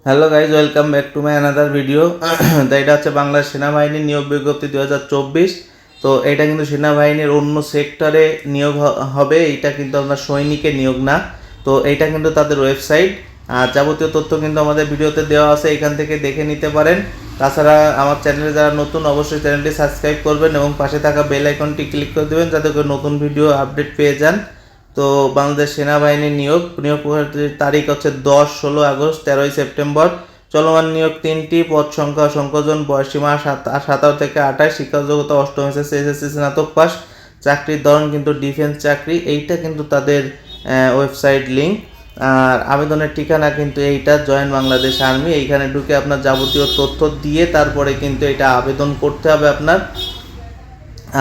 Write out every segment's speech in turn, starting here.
Hello guys, welcome back to my another video. তো এটা হচ্ছে বাংলাদেশ সেনাবাহিনীর নিয়োগ বিজ্ঞপ্তি 2024। তো এটা কিন্তু সেনাবাহিনীর অন্য সেক্টরে নিয়োগ হবে, এটা কিন্তু আপনার সৈনিকের নিয়োগ না। তো এটা কিন্তু তাদের ওয়েবসাইট, আর যাবতীয় তথ্য কিন্তু আমাদের ভিডিওতে দেওয়া আছে, এখান থেকে দেখে নিতে পারেন। তাছাড়া আমার চ্যানেলে যারা নতুন, অবশ্যই চ্যানেলটি সাবস্ক্রাইব করবেন এবং পাশে থাকা বেল আইকনটি ক্লিক করে দেবেন যাতে করে নতুন ভিডিও আপডেট পেয়ে যান। তো বাংলাদেশ সেনাবাহিনীর নিয়োগ তারিখ হচ্ছে 10-16 আগস্ট, 13 সেপ্টেম্বর। চলমান নিয়োগ 3টি, পদ সংখ্যা সংকোচন, বয়সীমা 17 থেকে 28, শিক্ষাযোগ্যতা অষ্টম এসএসসি স্নাতক পাস। চাকরির ধরন কিন্তু ডিফেন্স চাকরি, এইটা কিন্তু তাদের ওয়েবসাইট লিঙ্ক। আর আবেদনের ঠিকানা কিন্তু এইটা জয়েন বাংলাদেশ আর্মি, এইখানে ঢুকে আপনার যাবতীয় তথ্য দিয়ে তারপরে কিন্তু এটা আবেদন করতে হবে আপনার।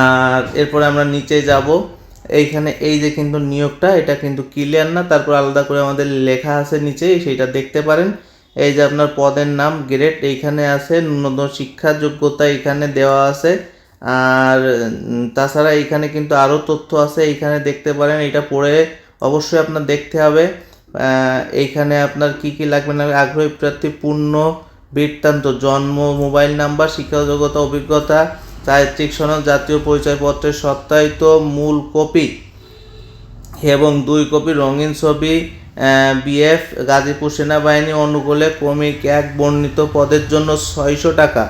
আর এরপরে আমরা নিচে যাব, এইখানে এই যে কিন্তু নিয়োগটা এটা কিন্তু ক্লিয়ার না, তারপর আলাদা করে আমাদের লেখা আছে নিচে, সেইটা দেখতে পারেন। এই যে আপনার পদের নাম, গ্রেড এইখানে আছে, ন্যূনতম শিক্ষা যোগ্যতা এখানে দেওয়া আছে। আর তাছাড়া এইখানে কিন্তু আরও তথ্য আছে, এইখানে দেখতে পারেন। এটা পড়ে অবশ্যই আপনার দেখতে হবে। এইখানে আপনার কি কি লাগবে না, আগ্রহী প্রার্থী পূর্ণ বৃত্তান্ত, জন্ম, মোবাইল নাম্বার, শিক্ষাযোগ্যতা, অভিজ্ঞতা, চারিত্রিক সনদ, জাতীয় পরিচয়পত্রের সত্যায়িত মূল কপি এবং 2 কপি রঙিন ছবি, বিএফ গাজীপুর সেনাবাহিনী অনুকূলে ক্রমিক 1 বর্ণিত পদের জন্য 600 টাকা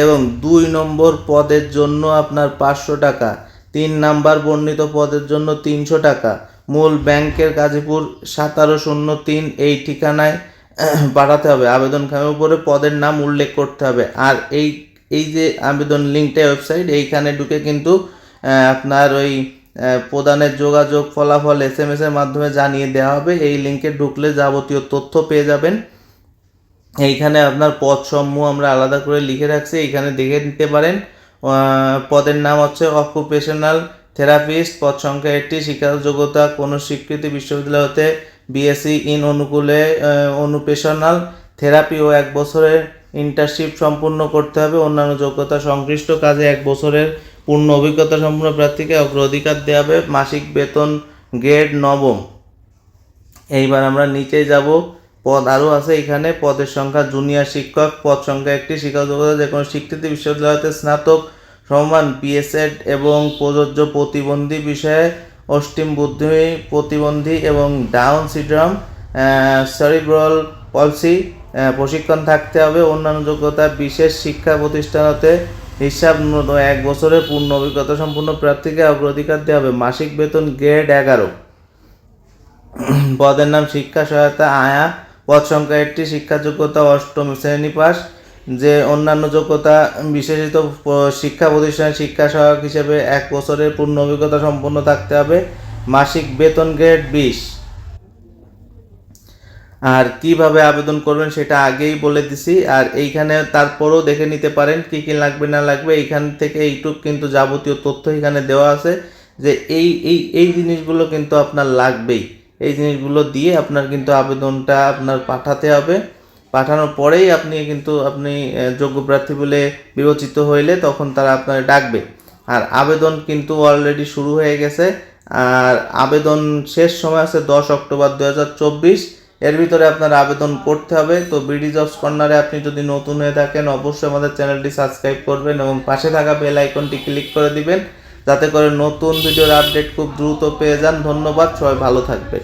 এবং 2 নম্বর পদের জন্য আপনার 500 টাকা, 3 নাম্বার বর্ণিত পদের জন্য 300 টাকা। মূল ব্যাংকের গাজীপুর 1703 এই ঠিকানায় পাঠাতে হবে। আবেদনখামের উপরে পদের নাম উল্লেখ করতে হবে। আর এই যে আবেদন লিঙ্কটা ওয়েবসাইট, এইখানে ঢুকে কিন্তু আপনার ওই প্রদানের যোগাযোগ ফলাফল SMS এর মাধ্যমে জানিয়ে দেওয়া হবে। এই লিঙ্কে ঢুকলে যাবতীয় তথ্য পেয়ে যাবেন। এইখানে আপনার পদ সমূহ আমরা আলাদা করে লিখে রাখছি, এইখানে দেখে নিতে পারেন। পদের নাম হচ্ছে অকুপেশনাল থেরাপিস্ট, পদ সংখ্যা 80, শিক্ষাযোগ্যতা কোনো স্বীকৃতি বিশ্ববিদ্যালয় হতে BSc ইন অনুকূলে অনুপেশনাল থেরাপি ও 1 বছরের ইন্টার্নশিপ সম্পূর্ণ করতে হবে। অন্যান্য যোগ্যতা সংশ্লিষ্ট কাজে 1 বছরের পূর্ণ অভিজ্ঞতা সম্পূর্ণ প্রার্থীকে অগ্রাধিকার দেওয়া হবে। মাসিক বেতন গ্রেড নবম। এইবার আমরা নিচে যাব, পদ আরও আছে এখানে। পদের সংখ্যা জুনিয়র শিক্ষক, পদ সংখ্যা 1টি, শিক্ষাযোগ্যতা যে কোনো স্বীকৃতি বিশ্ববিদ্যালয়তে স্নাতক সমমান BSED এবং প্রযোজ্য প্রতিবন্ধী বিষয়ে অষ্টিম বুদ্ধি প্রতিবন্ধী এবং ডাউন সিনড্রোম, সেরিব্রাল পলসি প্রশিক্ষণ থাকতে হবে। অন্যান্য যোগ্যতা বিশেষ শিক্ষা প্রতিষ্ঠান হতে হিসাব ন্যূনতম 1 বছরের পূর্ণ অভিজ্ঞতা সম্পূর্ণ প্রার্থীকে অগ্রাধিকার দেওয়া হবে। মাসিক বেতন গ্রেড 11। পদের নাম শিক্ষা সহায়তা আয়া, পদ সংখ্যা 1টি, শিক্ষা যোগ্যতা অষ্টম শ্রেণী পাস। যে অন্যান্য যোগ্যতা বিশেষিত শিক্ষা প্রতিষ্ঠানে শিক্ষা সহায়ক হিসেবে 1 বছরের পূর্ণ অভিজ্ঞতা সম্পন্ন থাকতে হবে। মাসিক বেতন গ্রেড 20। আর কিভাবে আবেদন করবেন সেটা আগেই বলে দিছি। আর এইখানে তারপরেও দেখে নিতে পারেন কি কি লাগবে না লাগবে, এইখান থেকে এইটুক কিন্তু যাবতীয় তথ্য এখানে দেওয়া আছে যে এই জিনিসগুলো কিন্তু আপনার লাগবেই। এই জিনিসগুলো দিয়ে আপনার কিন্তু আবেদনটা আপনার পাঠাতে হবে। পাঠানোর পরেই আপনি যোগ্য প্রার্থী বলে বিবেচিত হইলে তখন তারা আপনার ডাকবে। আর আবেদন কিন্তু অলরেডি শুরু হয়ে গেছে। আর আবেদন শেষ সময় আছে 10 অক্টোবর 2024। এর ভিতরে আপনার আবেদন করতে হবে। তো বিডি জবস কর্নারে আপনি যদি নতুন হয়ে থাকেন অবশ্যই আমাদের চ্যানেলটি সাবস্ক্রাইব করবেন এবং পাশে থাকা বেল আইকনটি ক্লিক করে দিবেন যাতে করে নতুন ভিডিওর আপডেট খুব দ্রুত পেয়ে যান। ধন্যবাদ, সবাই ভালো থাকবেন।